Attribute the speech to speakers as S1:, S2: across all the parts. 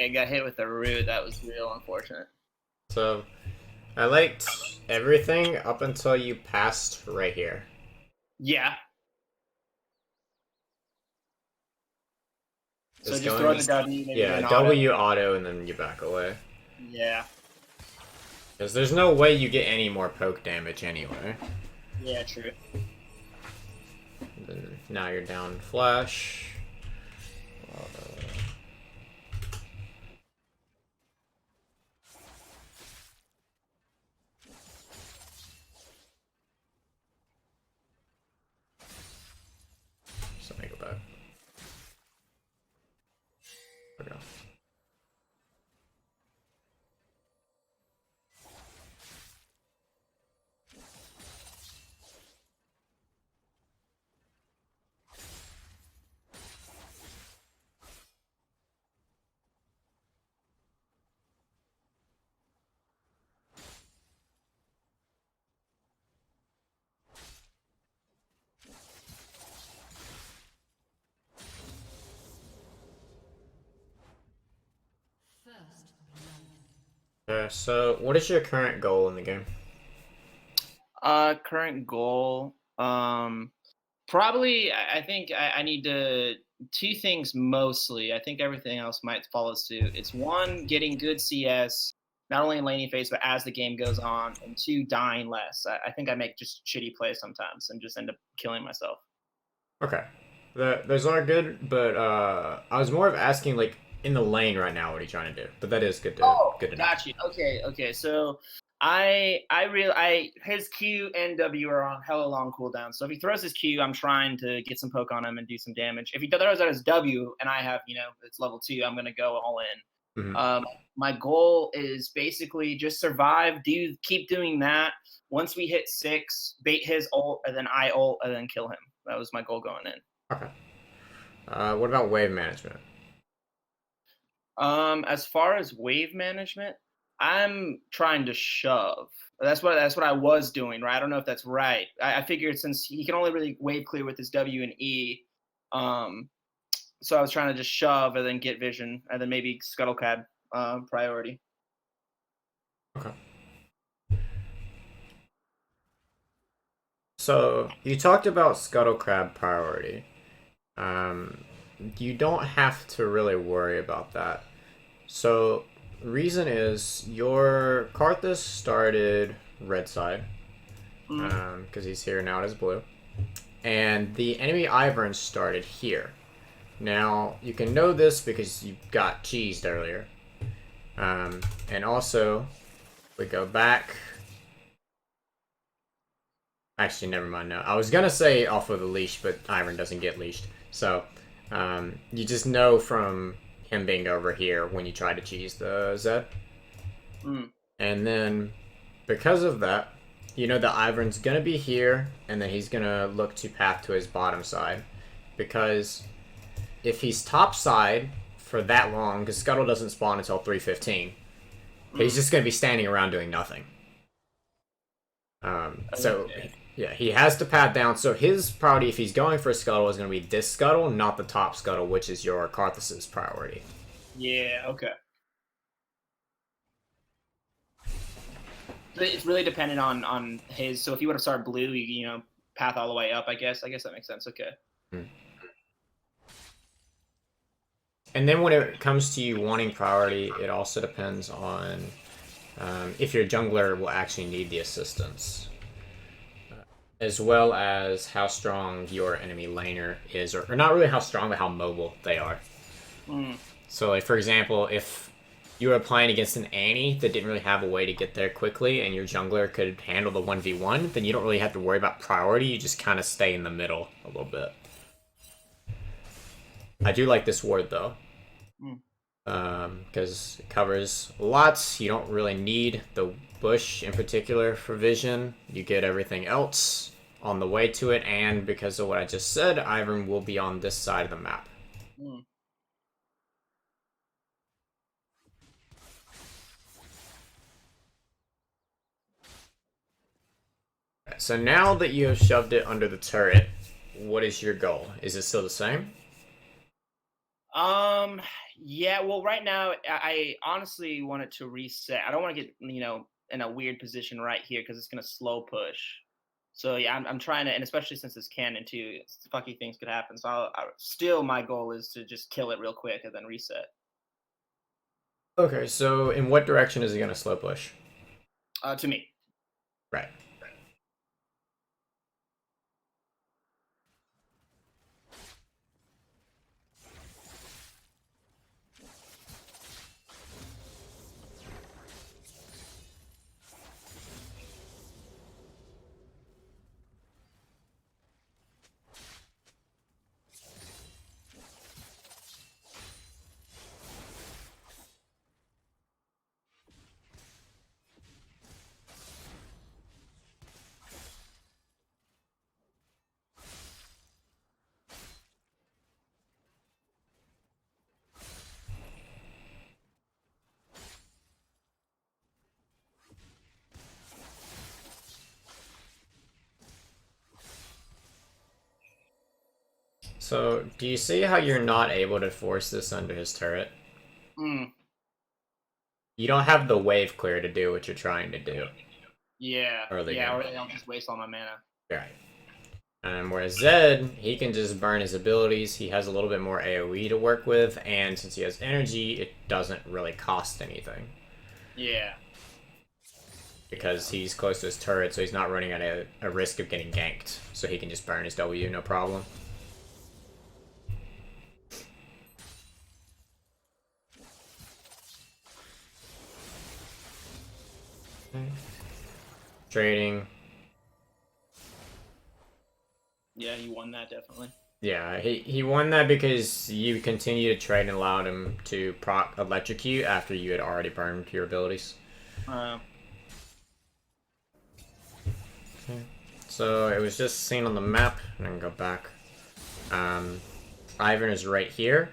S1: I got hit with a root. That was real unfortunate.
S2: So I liked everything up until you passed right here.
S1: Yeah. So
S2: Just
S1: just throw
S2: going,
S1: the W, maybe do
S2: yeah,
S1: an auto.
S2: W auto and then you back away.
S1: Yeah.
S2: Because there's no way you get any more poke damage anyway.
S1: Yeah, true.
S2: Then now you're down flash. So let me go back. There we go. So what is your current goal in the game?
S1: Current goal. Probably I think I need to two things mostly. I think everything else might follow suit. It's one, getting good CS, not only in laning phase, but as the game goes on, and two, dying less. I think I make just shitty plays sometimes and just end up killing myself.
S2: Okay. Those are good, but I was more of asking like in the lane right now what are you trying to do? But that is
S1: Oh,
S2: good to know.
S1: got you. Okay. So I his Q and W are on hella long cooldown. So if he throws his Q, I'm trying to get some poke on him and do some damage. If he throws out his W and I have, it's level 2, I'm gonna go all in.
S2: Mm-hmm.
S1: My goal is basically just survive, keep doing that. Once we hit 6, bait his ult, and then I ult, and then kill him. That was my goal going in.
S2: Okay. What about wave management?
S1: As far as wave management, I'm trying to shove. That's what I was doing, right? I don't know if that's right. I figured since he can only really wave clear with his W and E, um, so I was trying to just shove and then get vision and then maybe Scuttlecad priority.
S2: Okay. So you talked about Scuttle Crab priority. Um, you don't have to really worry about that. So reason is your Karthus started red side because he's here now as blue, and the enemy Ivern started here. Now you can know this because you got cheesed earlier, and also we go back. Actually, never mind. No, I was gonna say off of the leash, but Ivern doesn't get leashed. So you just know from him being over here when you try to cheese the Zed. And then because of that, you know that Ivern's gonna be here, and then he's gonna look to path to his bottom side. Because if he's top side for that long, because Scuttle doesn't spawn until 3:15, he's just gonna be standing around doing nothing. So yeah, he has to path down. So his priority, if he's going for a Scuttle, is going to be this Scuttle, not the top Scuttle, which is your Karthus's priority.
S1: Yeah. Okay. It's really dependent on his. So if you would have started blue, path all the way up. I guess that makes sense. Okay.
S2: And then when it comes to you wanting priority, it also depends on if your jungler will actually need the assistance, as well as how strong your enemy laner is, or not really how strong, but how mobile they are. So, like, for example, if you were playing against an Annie that didn't really have a way to get there quickly, and your jungler could handle the 1v1, then you don't really have to worry about priority, you just kind of stay in the middle a little bit. I do like this ward, though. Because it covers lots. You don't really need the bush in particular for vision. You get everything else on the way to it, and because of what I just said, Ivern will be on this side of the map. So now that you have shoved it under the turret, what is your goal? Is it still the same?
S1: Yeah. Well, right now, I honestly want it to reset. I don't want to get in a weird position right here because it's gonna slow push. So yeah, I'm trying to, and especially since it's cannon too, fucky things could happen. So still, my goal is to just kill it real quick and then reset.
S2: Okay, so in what direction is he gonna slow push?
S1: To me.
S2: Right. So, do you see how you're not able to force this under his turret?
S1: Mm,
S2: You don't have the wave clear to do what you're trying to do
S1: yeah.
S2: early
S1: Yeah.
S2: game.
S1: Or I'll just waste all my mana.
S2: Right. Whereas Zed, he can just burn his abilities. He has a little bit more AoE to work with, and since he has energy, it doesn't really cost anything.
S1: Yeah.
S2: Because he's close to his turret, so he's not running at a risk of getting ganked. So he can just burn his W, no problem. Trading.
S1: Yeah, you won that definitely.
S2: Yeah, he won that because you continue to trade and allowed him to proc electrocute after you had already burned your abilities.
S1: Uh,
S2: Okay. So it was just seen on the map, and I can go back. Ivan is right here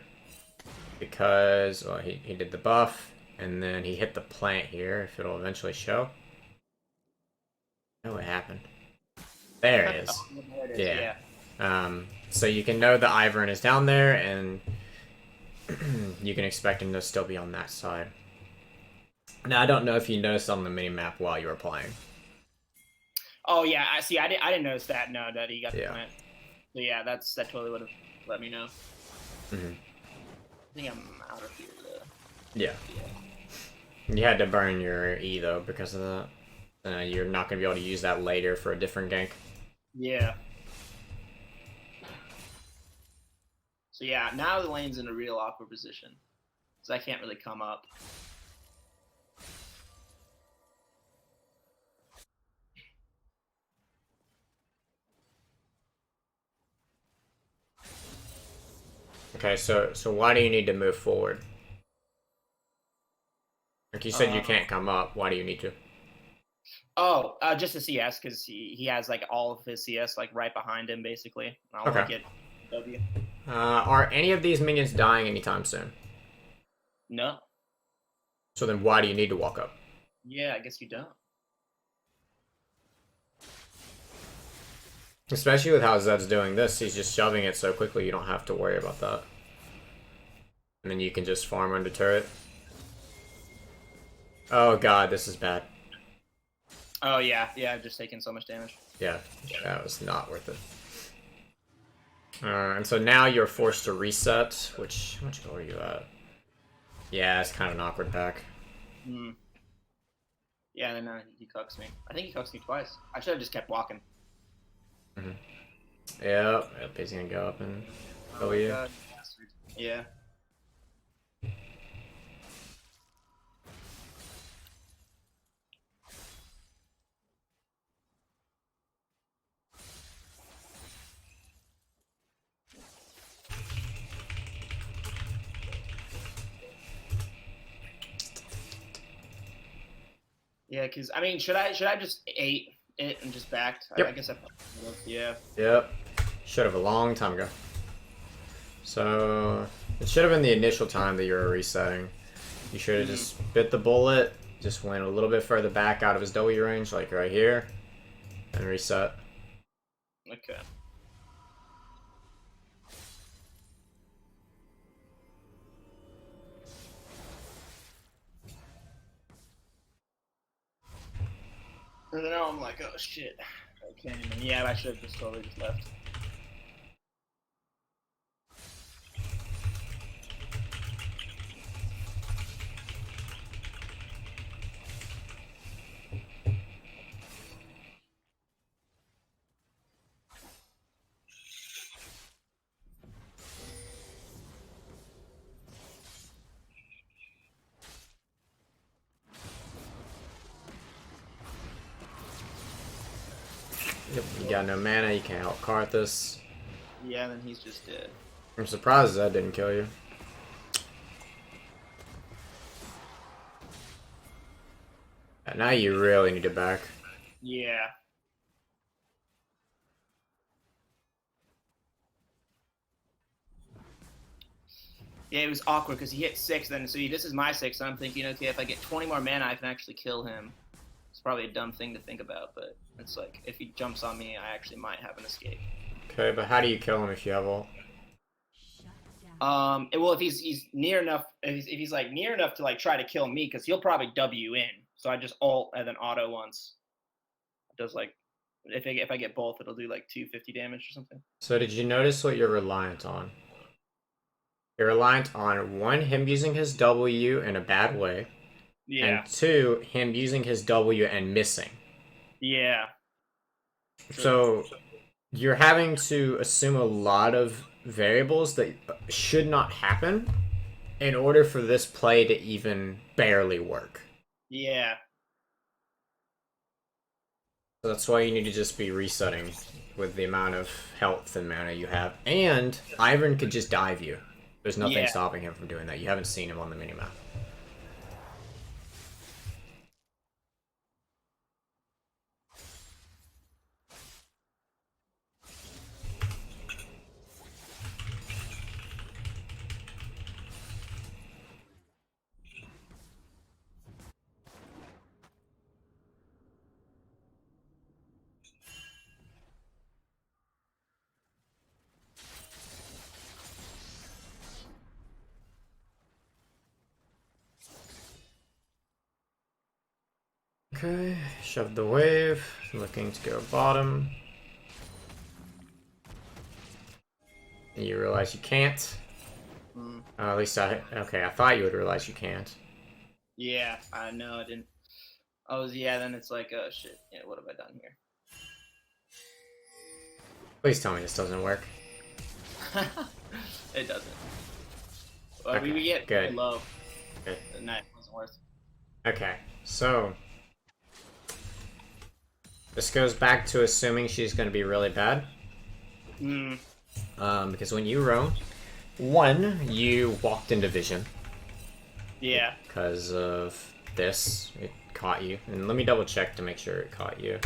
S2: because well, he did the buff, and then he hit the plant here. If it'll eventually show. Oh, what happened? There it is.
S1: oh, there it is.
S2: Yeah.
S1: Yeah.
S2: So you can know the Ivern is down there, and you can expect him to still be on that side. Now, I don't know if you noticed on the mini map while you were playing.
S1: Oh yeah. I see. I didn't notice that. No, that he got the
S2: Yeah.
S1: plant. So yeah, that totally would have let me know.
S2: Mm-hmm.
S1: I think I'm out of here though.
S2: Yeah.
S1: Yeah.
S2: You had to burn your E, though, because of that. You're not going to be able to use that later for a different gank.
S1: Yeah. So yeah, now the lane's in a real awkward position. Because I can't really come up.
S2: Okay, so why do you need to move forward? Like you said, you can't come up. Why do you need to?
S1: Oh, just a CS, because he has like all of his CS like right behind him, basically. I want to get W.
S2: Are any of these minions dying anytime soon?
S1: No.
S2: So then why do you need to walk up?
S1: Yeah, I guess you don't.
S2: Especially with how Zed's doing this, he's just shoving it so quickly you don't have to worry about that. And then you can just farm under turret. Oh god, this is bad.
S1: Oh yeah, yeah, I've just taken so much damage.
S2: Yeah, that was not worth it. And so now you're forced to reset, which, how much gold are you at? Yeah, it's kind of an awkward pack.
S1: Hmm. Yeah, then he cucks me. I think he cucks me twice. I should have just kept walking.
S2: Yep, he's gonna go up and
S1: Oh
S2: you.
S1: god, bastard. Yeah. Yeah, because I mean, should I just ate it and just backed?
S2: Yep.
S1: I guess I probably would have. Yeah.
S2: Yep. Should have a long time ago. So it should have been the initial time that you were resetting. You should have just bit the bullet, just went a little bit further back out of his W range, like right here, and reset.
S1: Okay. And then now I'm like, oh shit. Okay, and yeah, I should have just totally just left.
S2: Yep, you got no mana, you can't help Karthus.
S1: Yeah, then he's just dead.
S2: I'm surprised that didn't kill you. Now you really need it back.
S1: Yeah. Yeah, it was awkward because he hit 6, then so this is my 6, and I'm thinking, okay, if I get 20 more mana, I can actually kill him. It's probably a dumb thing to think about, but it's like, if he jumps on me, I actually might have an escape.
S2: Okay, but how do you kill him if you have ult?
S1: Well, if he's near enough, if he's like near enough to like try to kill me, because he'll probably W in. So I just ult and then auto once. It does like, if I get both, it'll do like 250 damage or something.
S2: So did you notice what you're reliant on? You're reliant on 1, him using his W in a bad way.
S1: Yeah.
S2: And 2, him using his W and missing.
S1: Yeah.
S2: So you're having to assume a lot of variables that should not happen in order for this play to even barely work.
S1: Yeah.
S2: So that's why you need to just be resetting with the amount of health and mana you have. And Ivern could just dive you. There's nothing stopping him from doing that. You haven't seen him on the minimap. Okay, shove the wave. Looking to go bottom. You realize you can't. At least I thought you would realize you can't.
S1: Yeah, I know, I didn't. Yeah, then it's like, oh shit, yeah, what have I done here?
S2: Please tell me this doesn't work.
S1: It doesn't.
S2: Okay,
S1: we get
S2: good.
S1: low.
S2: Good.
S1: The night wasn't worth.
S2: Okay, so this goes back to assuming she's going to be really bad. Because when you roam, 1, you walked into vision.
S1: Yeah.
S2: Because of this, it caught you. And let me double check to make sure it caught you.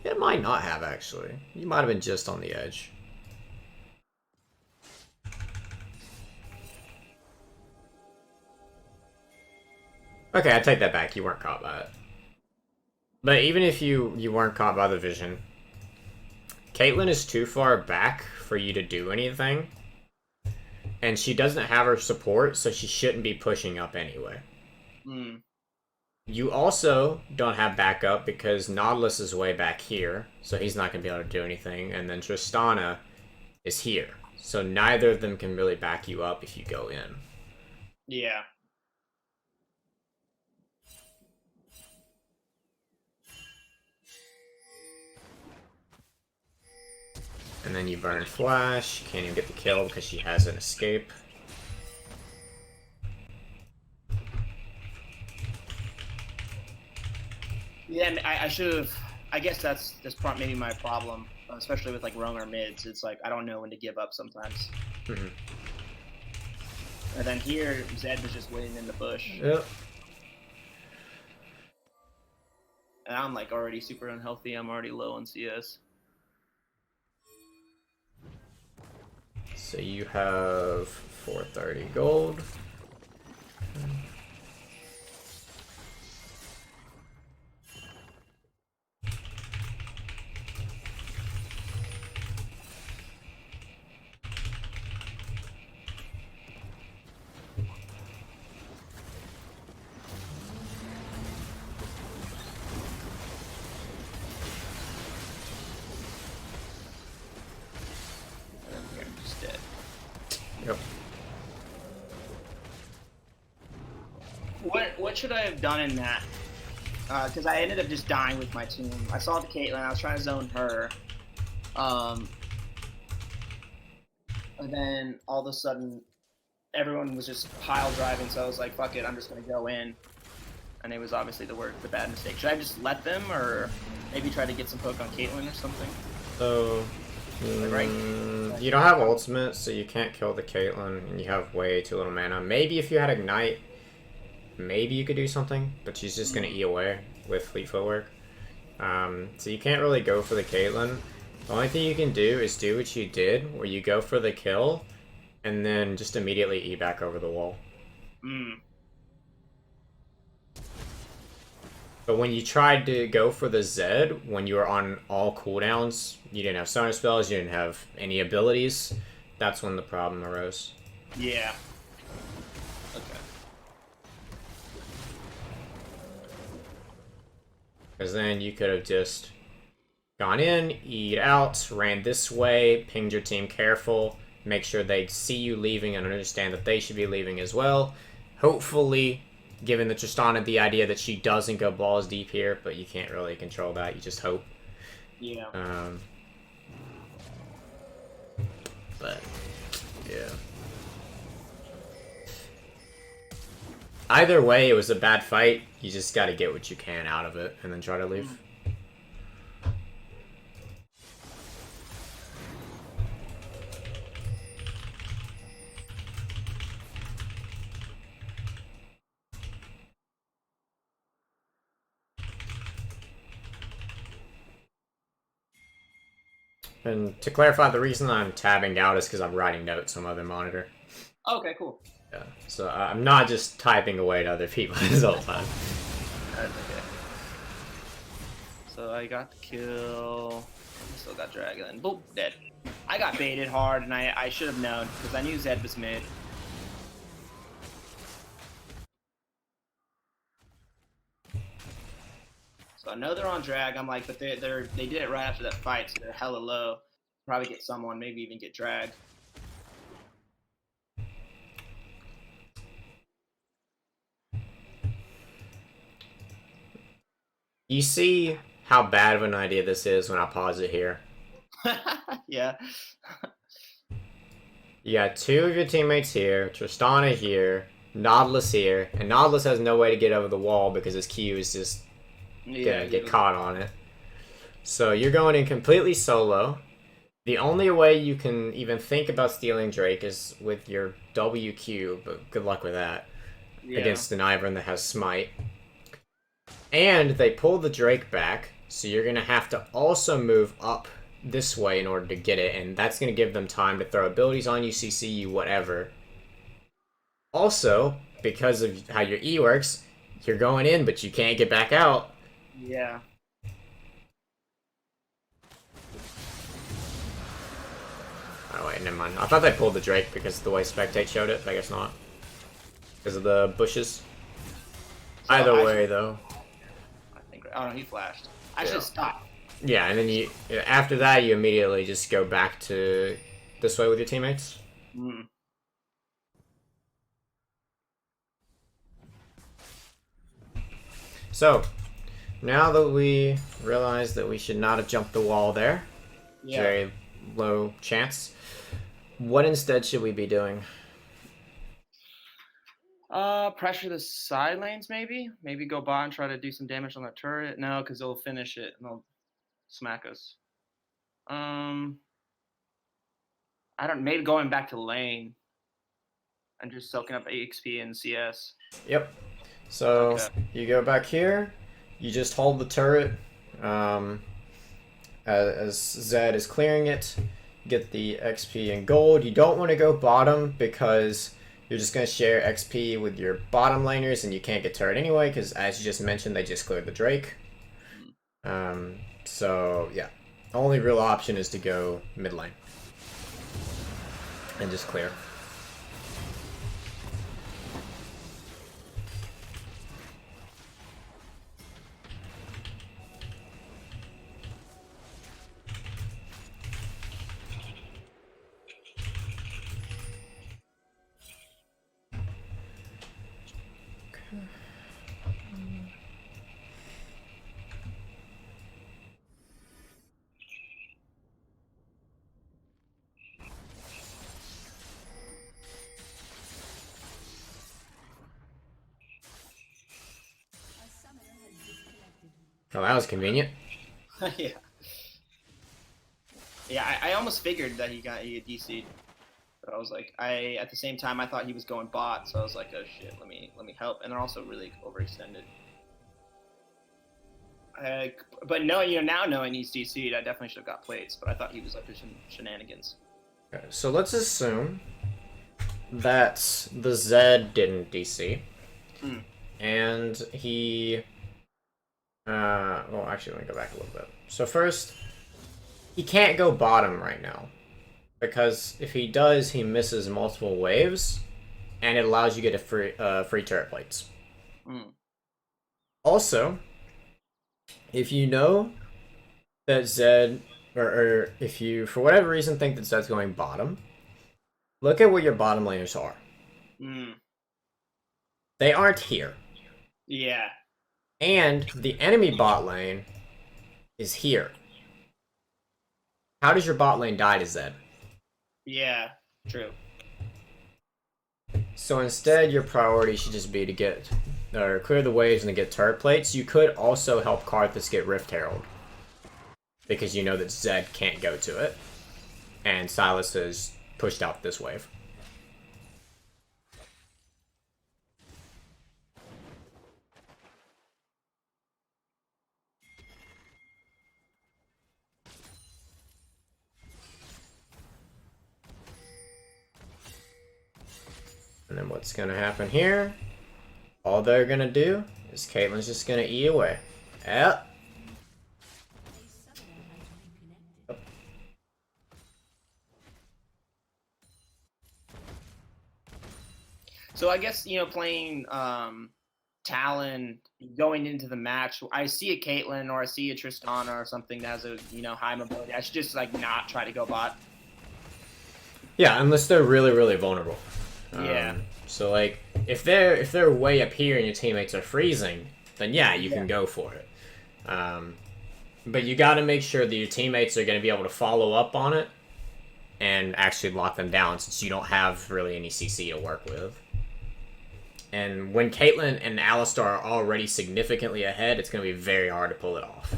S2: It might not have, actually. You might have been just on the edge. Okay, I take that back. You weren't caught by it. But even if you weren't caught by the vision, Caitlyn is too far back for you to do anything. And she doesn't have her support, so she shouldn't be pushing up anyway. You also don't have backup because Nautilus is way back here, so he's not going to be able to do anything. And then Tristana is here, so neither of them can really back you up if you go in.
S1: Yeah.
S2: And then you burn Flash. Can't even get the kill because she has an escape.
S1: Yeah, I should have. I guess that's maybe my problem, especially with like roamer mids. It's like I don't know when to give up sometimes. And then here, Zed was just waiting in the bush.
S2: Yep.
S1: And I'm like already super unhealthy. I'm already low on CS.
S2: So you have 430 gold.
S1: what should I have done in that? Because I ended up just dying with my team. I saw the Caitlyn. I was trying to zone her. And then all of a sudden, everyone was just pile driving. So I was like, "Fuck it, I'm just gonna go in." And it was obviously the bad mistake. Should I just let them, or maybe try to get some poke on Caitlyn or something?
S2: So,
S1: Right?
S2: you don't have ultimate, so you can't kill the Caitlyn, and you have way too little mana. Maybe if you had Ignite, maybe you could do something, but she's just gonna E away with Fleet Footwork. So you can't really go for the Caitlyn. The only thing you can do is do what you did, where you go for the kill, and then just immediately E back over the wall. But when you tried to go for the Zed, when you were on all cooldowns, you didn't have Sonar Spells, you didn't have any abilities, that's when the problem arose.
S1: Yeah. Okay.
S2: Because then you could have just gone in, E'd out, ran this way, pinged your team careful, make sure they see you leaving and understand that they should be leaving as well. Hopefully, given the Tristana the idea that she doesn't go balls deep here, but you can't really control that, you just hope.
S1: Yeah.
S2: But, yeah. Either way, it was a bad fight. You just gotta get what you can out of it and then try to leave. And to clarify, the reason I'm tabbing out is because I'm writing notes on my other monitor.
S1: Okay, cool.
S2: Yeah, so I'm not just typing away to other people this whole time.
S1: That's okay. So I got the kill. Still got Dragon. Boop, dead. I got baited hard, and I should have known, because I knew Zed was mid. So I know they're on drag. I'm like, but they did it right after that fight, so they're hella low. Probably get someone, maybe even get drag.
S2: You see how bad of an idea this is when I pause it here.
S1: Yeah.
S2: You got two of your teammates here, Tristana here, Nautilus here, and Nautilus has no way to get over the wall because his Q is just gonna get caught on it. So you're going in completely solo. The only way you can even think about stealing Drake is with your WQ, but good luck with that.
S1: Yeah.
S2: Against an Aberrant that has Smite. And they pull the Drake back, so you're going to have to also move up this way in order to get it, and that's going to give them time to throw abilities on you, CC you, whatever. Also, because of how your E works, you're going in, but you can't get back out.
S1: Yeah.
S2: Oh wait, never mind. I thought they pulled the Drake because of the way Spectate showed it, but I guess not. Because of the bushes. So either way, though.
S1: I think. Oh no, he flashed. I should stop.
S2: Yeah, and then you after that you immediately just go back to this way with your teammates. So, now that we realize that we should not have jumped the wall there, very low chance, what instead should we be doing?
S1: Pressure the side lanes, maybe? Maybe go by and try to do some damage on that turret? No, because they'll finish it and they'll smack us. I don't, maybe going back to lane and just soaking up XP and CS.
S2: Yep. So, you go back here, you just hold the turret, as Zed is clearing it, get the XP and gold. You don't want to go bottom because you're just going to share XP with your bottom laners and you can't get turret anyway because, as you just mentioned, they just cleared the Drake. So, yeah. Only real option is to go mid lane and just clear. Well, that was convenient.
S1: Yeah. Yeah, I almost figured that he got DC'd, but I was like, at the same time I thought he was going bot, so I was like, oh shit, let me help, and they're also really overextended. But no, now knowing he's DC'd, I definitely should have got plates, but I thought he was up to shenanigans.
S2: Okay, so let's assume that the Zed didn't DC, and he. Well, actually, let me go back a little bit. So first, he can't go bottom right now, because if he does, he misses multiple waves, and it allows you to get free turret plates. Also, if you know that Zed, or if you, for whatever reason, think that Zed's going bottom, look at where your bottom laners are. They aren't here.
S1: Yeah.
S2: And the enemy bot lane is here. How does your bot lane die to Zed?
S1: Yeah, true.
S2: So instead, your priority should just be to get, or clear the waves and to get turret plates. You could also help Karthus get Rift Herald, because you know that Zed can't go to it, and Silas has pushed out this wave. And then what's going to happen here? All they're going to do is Caitlyn's just going to E away. Yep.
S1: So I guess, playing Talon going into the match, I see a Caitlyn or I see a Tristana or something that has a, high mobility. I should just, not try to go bot.
S2: Yeah, unless they're really, really vulnerable.
S1: Yeah.
S2: So, if they're way up here and your teammates are freezing, then yeah, you can go for it. But you got to make sure that your teammates are going to be able to follow up on it and actually lock them down, since you don't have really any CC to work with. And when Caitlyn and Alistar are already significantly ahead, it's going to be very hard to pull it off.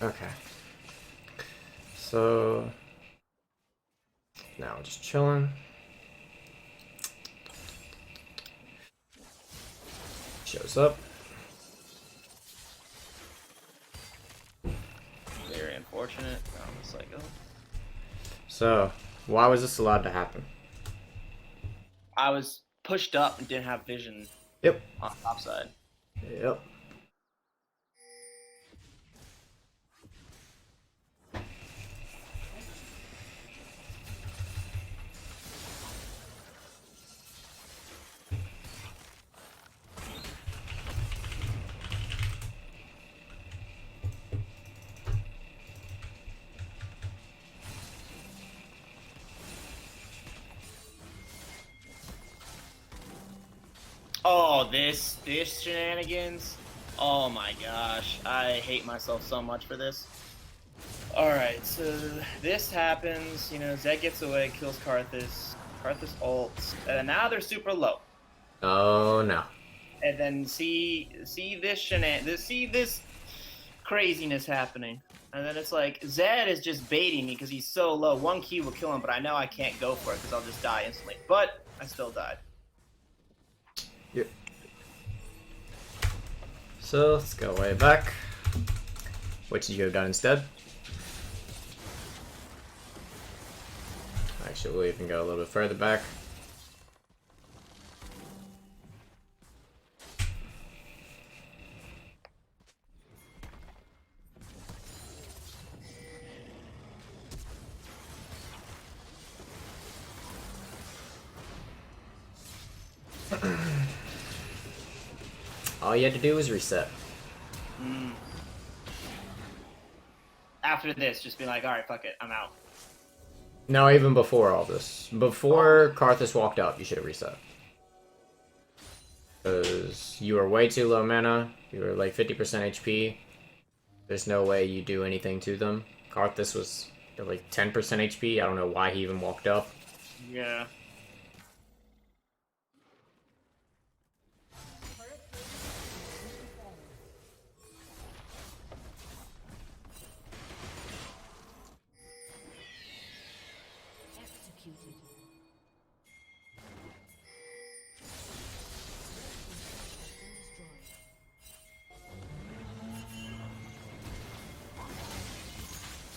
S2: Okay. So now we're just chilling. Shows up.
S1: Very unfortunate. Almost like, oh.
S2: So, why was this allowed to happen?
S1: I was pushed up and didn't have vision.
S2: Yep.
S1: On the top side.
S2: Yep.
S1: Oh, this shenanigans. Oh my gosh, I hate myself so much for this. Alright, so this happens, Zed gets away, kills Karthus. Karthus ults, and now they're super low.
S2: Oh no.
S1: And then see this craziness happening. And then it's like, Zed is just baiting me because he's so low. One key will kill him, but I know I can't go for it because I'll just die instantly. But I still died.
S2: Yep. So let's go way back. What should you have done instead? Actually, we'll even go a little bit further back. All you had to do was reset.
S1: After this, just be like, alright, fuck it, I'm out.
S2: No, even before all this. Before Karthus walked up, you should have reset. Because you were way too low mana, you were like 50% HP. There's no way you do anything to them. Karthus was at like 10% HP. I don't know why he even walked up.
S1: Yeah.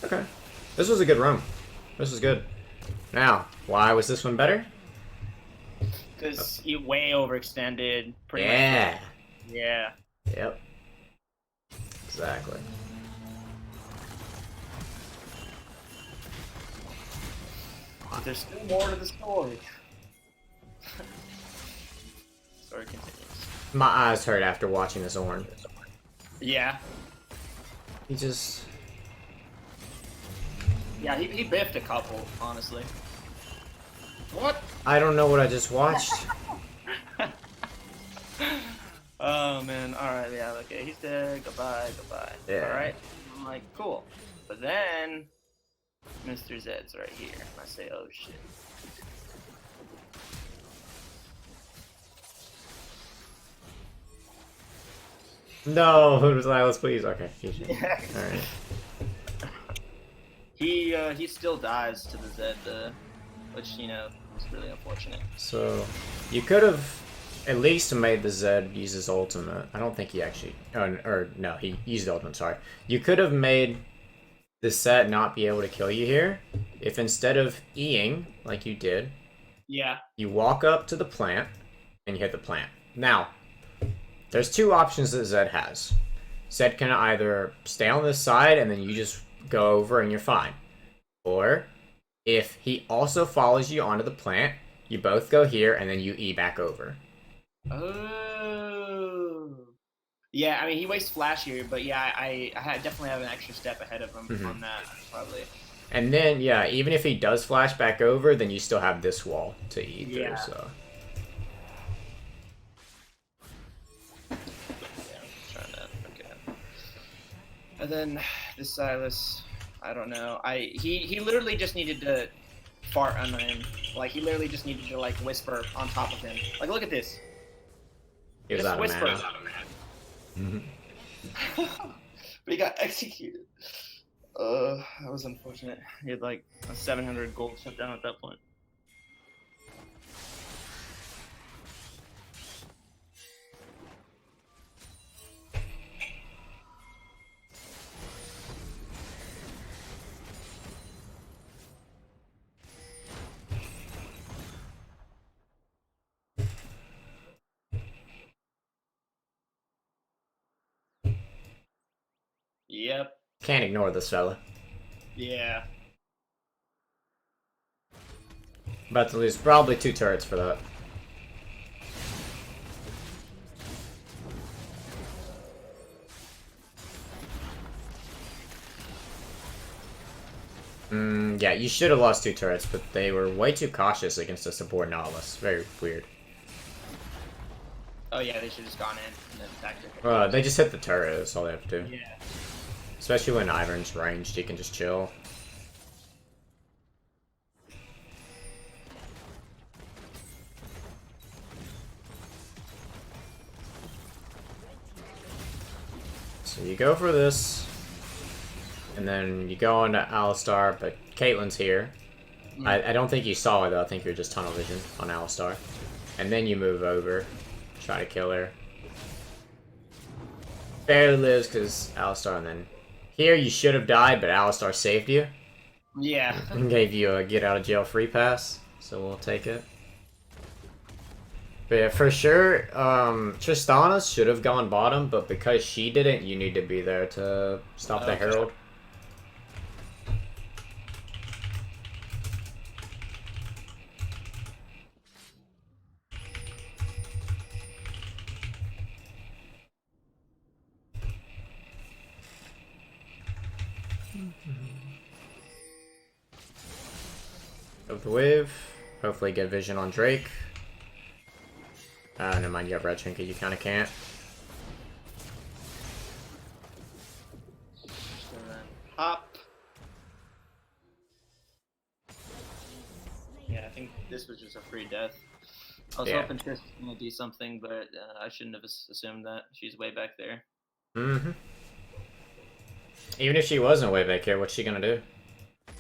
S2: Okay. This was a good run. This was good. Now, why was this one better?
S1: Because you way overextended. Pretty
S2: Yeah.
S1: much. Yeah.
S2: Yep. Exactly.
S1: But there's still more to the story. Story continues.
S2: My eyes hurt after watching this Ornn.
S1: Yeah.
S2: He just...
S1: Yeah, he biffed a couple, honestly. What?
S2: I don't know what I just watched.
S1: Oh man, alright, yeah, okay, he's dead, goodbye.
S2: Yeah.
S1: Alright, I'm like, cool. But then, Mr. Zed's right here, and I say, oh shit.
S2: No, Silas, please. Okay. Alright.
S1: He still dies to the Zed, which, you know, is really unfortunate.
S2: So, you could have at least made the Zed use his ultimate. I don't think he actually... or no, he used the ultimate, sorry. You could have made the Zed not be able to kill you here if instead of E-ing, like you did,
S1: Yeah.
S2: you walk up to the plant and you hit the plant. Now, there's two options that Zed has. Zed can either stay on this side and then you just go over and you're fine. Or, if he also follows you onto the plant, you both go here and then you E back over.
S1: Oh. Yeah, I mean, he wastes flash here, but yeah, I definitely have an extra step ahead of him on that, probably.
S2: And then, yeah, even if he does flash back over, then you still have this wall to E through, so...
S1: And then this Silas, I don't know. He literally just needed to fart on him. Like he literally just needed to like whisper on top of him. Like look at this.
S2: He was
S1: just
S2: out
S1: whisper.
S2: of mana.
S1: But he got executed. That was unfortunate. He had like a 700 gold shutdown at that point. Yep.
S2: Can't ignore this fella.
S1: Yeah.
S2: About to lose probably 2 turrets for that. Yeah, you should have lost 2 turrets, but they were way too cautious against a support Nautilus. Very weird.
S1: Oh yeah, they should have just gone in and then attacked it.
S2: They just hit the turret, that's all they have to do.
S1: Yeah.
S2: Especially when Ivern's ranged, you can just chill. So you go for this, and then you go on to Alistar, but Caitlyn's here. I don't think you saw her though, I think you're just tunnel vision on Alistar. And then you move over, try to kill her. Barely lives because Alistar, and then here you should have died, but Alistar saved you.
S1: Yeah.
S2: And gave you a get out of jail free pass, so we'll take it. But yeah, for sure, Tristana should have gone bottom, but because she didn't, you need to be there to stop the Herald. Of the wave. Hopefully get vision on Drake. Never mind, you have red trinket, you kinda can't.
S1: So then hop. think this was just a free death. I was
S2: Yeah.
S1: hoping Trish was gonna do something, but I shouldn't have assumed that. She's way back there.
S2: Mm-hmm. Even if she wasn't way back here, what's she gonna do?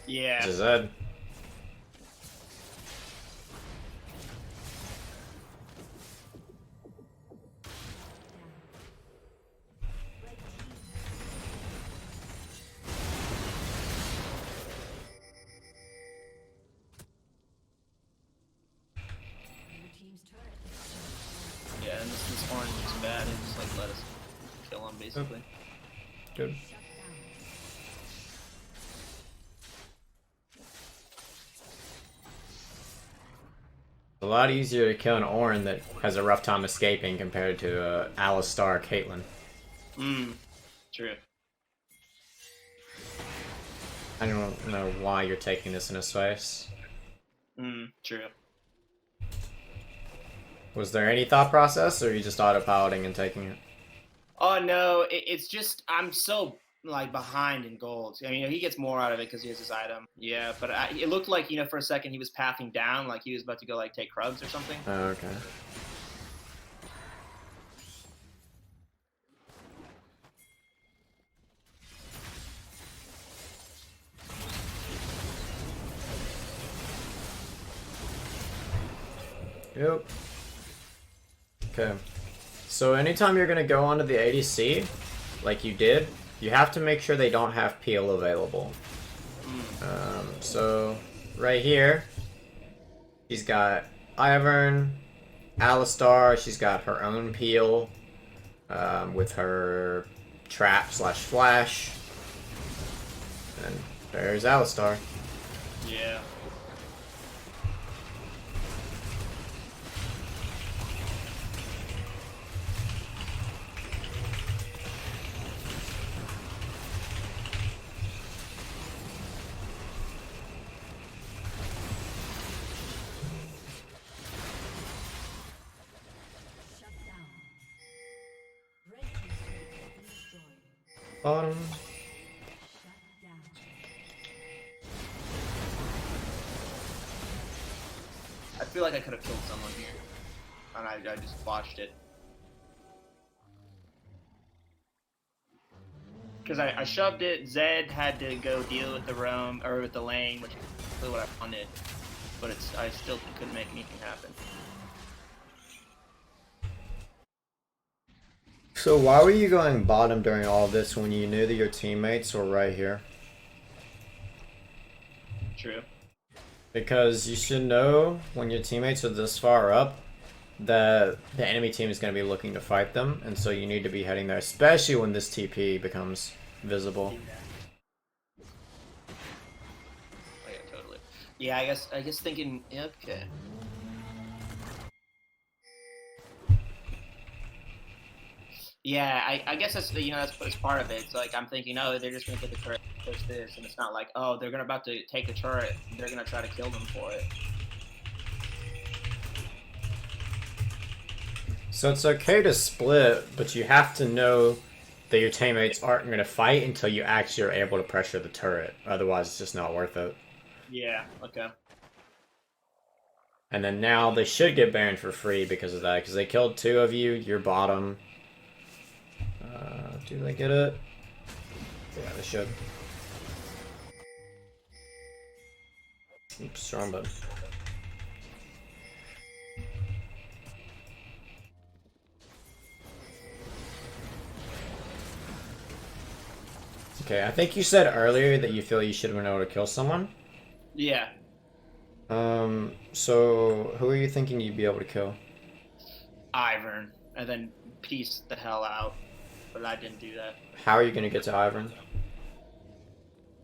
S1: Yeah.
S2: Zed.
S1: Yeah, and this orange is bad. It just like let us kill him basically.
S2: Good. A lot easier to kill an Ornn that has a rough time escaping compared to Alistar Caitlyn.
S1: True.
S2: I don't know why you're taking this in his face.
S1: True.
S2: Was there any thought process, or are you just autopiloting and taking it?
S1: Oh no, it's just I'm so like behind in gold. I mean, he gets more out of it because he has his item. Yeah, but it looked like for a second he was pathing down, like he was about to go like take Krugs or something.
S2: Oh, okay. Yep. Okay. So anytime you're gonna go onto the ADC, like you did, you have to make sure they don't have peel available. So right here, she's got Ivern, Alistar. She's got her own peel with her trap/flash, and there's Alistar.
S1: Yeah.
S2: Bottom.
S1: I feel like I could have killed someone here, and I just botched it. Because I shoved it, Zed had to go deal with the roam, or with the lane, which is really what I wanted, but I still couldn't make anything happen.
S2: So why were you going bottom during all this when you knew that your teammates were right here?
S1: True.
S2: Because you should know when your teammates are this far up that the enemy team is going to be looking to fight them, and so you need to be heading there, especially when this TP becomes visible.
S1: Oh yeah, totally. Yeah, I guess thinking, yeah, okay. Yeah, I guess that's that's part of it. It's like I'm thinking, oh, they're just gonna get the turret, push this, and it's not like, oh, they're about to take the turret, they're gonna try to kill them for it.
S2: So it's okay to split, but you have to know that your teammates aren't going to fight until you actually are able to pressure the turret. Otherwise, it's just not worth it.
S1: Yeah. Okay.
S2: And then now they should get Baron for free because of that, because they killed 2 of you. You're bottom. Do they get it? Yeah, they should. Oops, wrong button. Okay, I think you said earlier that you feel you should have been able to kill someone.
S1: Yeah.
S2: So who are you thinking you'd be able to kill?
S1: Ivern, and then piece the hell out, but I didn't do that.
S2: How are you gonna get to Ivern?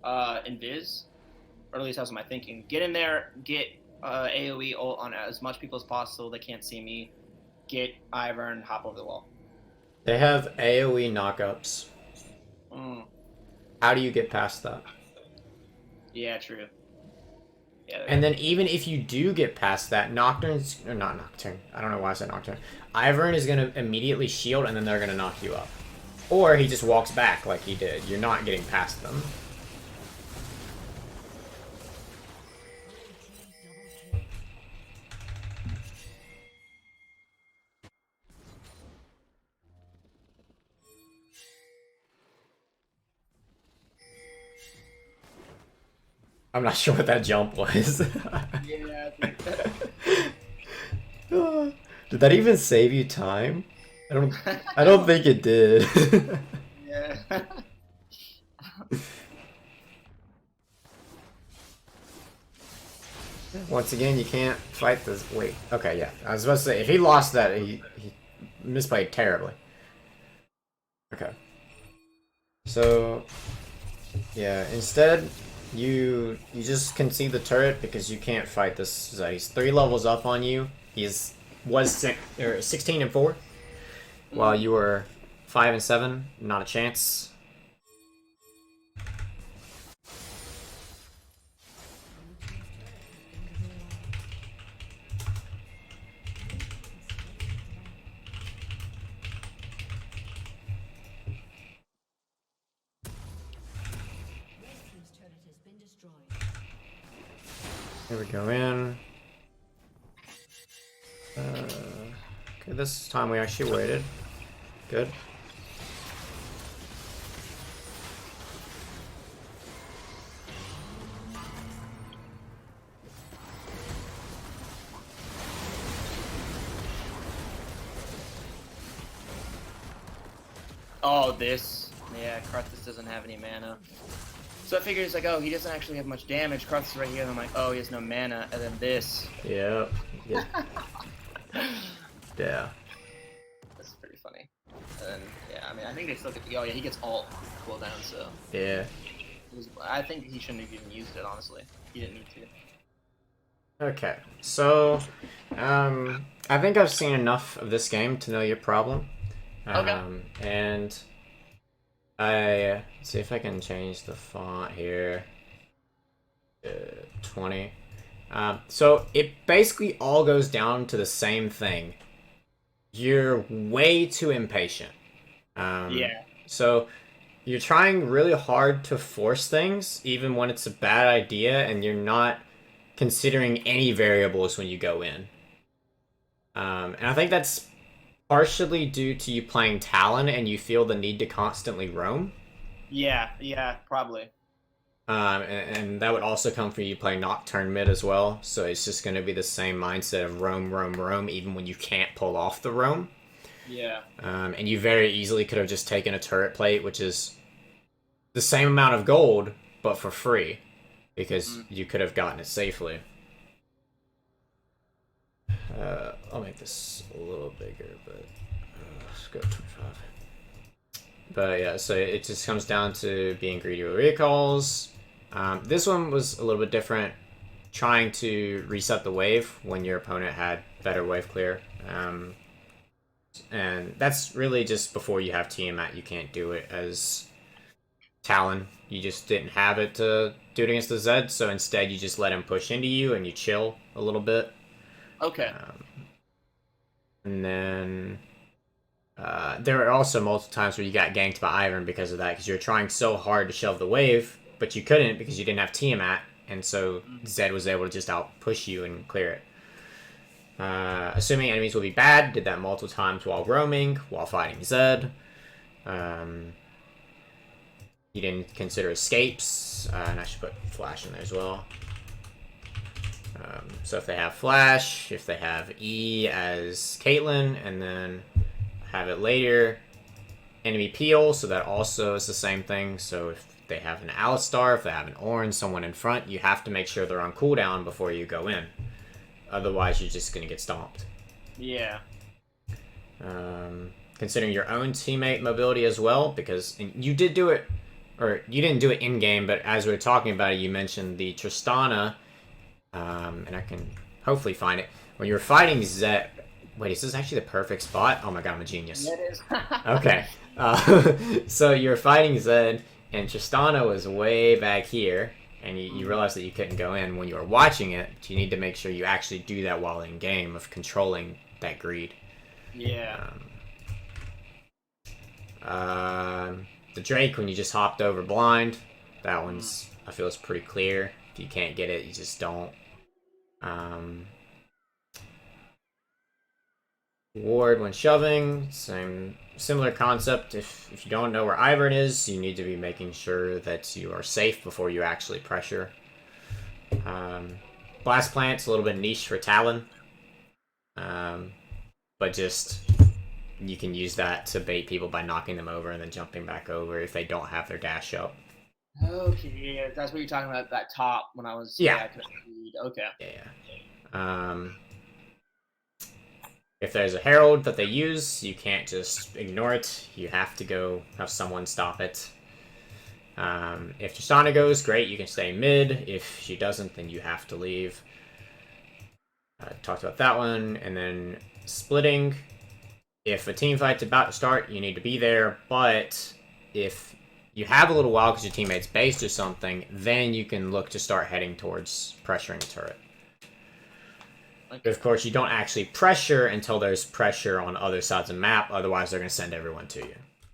S1: Invis, or at least that's my thinking. Get in there, get AoE ult on as much people as possible. They can't see me. Get Ivern, hop over the wall.
S2: They have AoE knockups. How do you get past that?
S1: Yeah, true. Yeah.
S2: And then even if you do get past that, Nocturne's... Or not Nocturne. I don't know why I said Nocturne. Ivern is going to immediately shield, and then they're going to knock you up. Or he just walks back like he did. You're not getting past them. I'm not sure what that jump was.
S1: Yeah, I think.
S2: Did that even save you time? I don't think it did.
S1: Yeah.
S2: Once again, you can't fight this. Wait. Okay, yeah. I was about to say, if he lost that, he misplayed terribly. Okay. So, yeah, instead, you just concede the turret because you can't fight this. So he's 3 levels up on you. Was 16 and 4, while you were 5 and 7. Not a chance. Here we go in. Okay, this time we actually waited. Good.
S1: Oh, this. Yeah, Karthus doesn't have any mana. So I figured it's like, oh, he doesn't actually have much damage. Karthus is right here, and I'm like, oh, he has no mana. And then this.
S2: Yeah. Yeah. Yeah.
S1: That's pretty funny. And then, yeah, I mean, I think they still get the. Oh, yeah, he gets alt cooldown, so.
S2: Yeah.
S1: I think he shouldn't have even used it, honestly. He didn't need to.
S2: Okay, so I think I've seen enough of this game to know your problem.
S1: Okay.
S2: And I see if I can change the font here. 20. So it basically all goes down to the same thing. You're way too impatient.
S1: Yeah.
S2: So you're trying really hard to force things, even when it's a bad idea, and you're not considering any variables when you go in. And I think that's partially due to you playing Talon and you feel the need to constantly roam.
S1: Yeah, probably.
S2: And that would also come from you playing Nocturne mid as well. So it's just going to be the same mindset of roam, roam, roam, even when you can't pull off the roam.
S1: Yeah.
S2: And you very easily could have just taken a turret plate, which is the same amount of gold, but for free. Because you could have gotten it safely. I'll make this a little bigger, but let's go 25. But yeah, so it just comes down to being greedy with recalls. This one was a little bit different, trying to reset the wave when your opponent had better wave clear. And that's really just before you have Tiamat, you can't do it as Talon. You just didn't have it to do it against the Zed, so instead you just let him push into you and you chill a little bit.
S1: Okay.
S2: And then there are also multiple times where you got ganked by Ivern because of that, because you're trying so hard to shove the wave, but you couldn't because you didn't have Tiamat, and so Zed was able to just out push you and clear it. Assuming enemies will be bad, did that multiple times while roaming, while fighting Zed. You didn't consider escapes, and I should put Flash in there as well. So if they have Flash, if they have E as Caitlyn, and then have it later, enemy peel, so that also is the same thing. So if they have an Alistar, if they have an Orange, someone in front, you have to make sure they're on cooldown before you go in. Otherwise, you're just going to get stomped.
S1: Yeah.
S2: Considering your own teammate mobility as well, because you did do it, or you didn't do it in-game, but as we were talking about it, you mentioned the Tristana, and I can hopefully find it. When you were fighting Zed... Wait, is this actually the perfect spot? Oh my god, I'm a genius.
S1: It is.
S2: Okay. So you're fighting Zed, and Tristana was way back here, and you realized that you couldn't go in when you were watching it, but you need to make sure you actually do that while in game of controlling that greed.
S1: Yeah.
S2: The Drake, when you just hopped over blind, that one's, I feel, is pretty clear. If you can't get it, you just don't. Ward when shoving, similar concept. If you don't know where Ivern is, you need to be making sure that you are safe before you actually pressure. Blast Plant's a little bit niche for Talon. But just you can use that to bait people by knocking them over and then jumping back over if they don't have their dash up.
S1: Okay, yeah, that's what you're talking about, that top when I was...
S2: Yeah.
S1: Okay.
S2: Yeah. If there's a Herald that they use, you can't just ignore it. You have to go have someone stop it. If Tristana goes, great, you can stay mid. If she doesn't, then you have to leave. Talked about that one. And then splitting. If a team fight's about to start, you need to be there. But if you have a little while because your teammate's based or something, then you can look to start heading towards pressuring the turret. Okay. But of course, you don't actually pressure until there's pressure on other sides of the map. Otherwise, they're going to send everyone to you.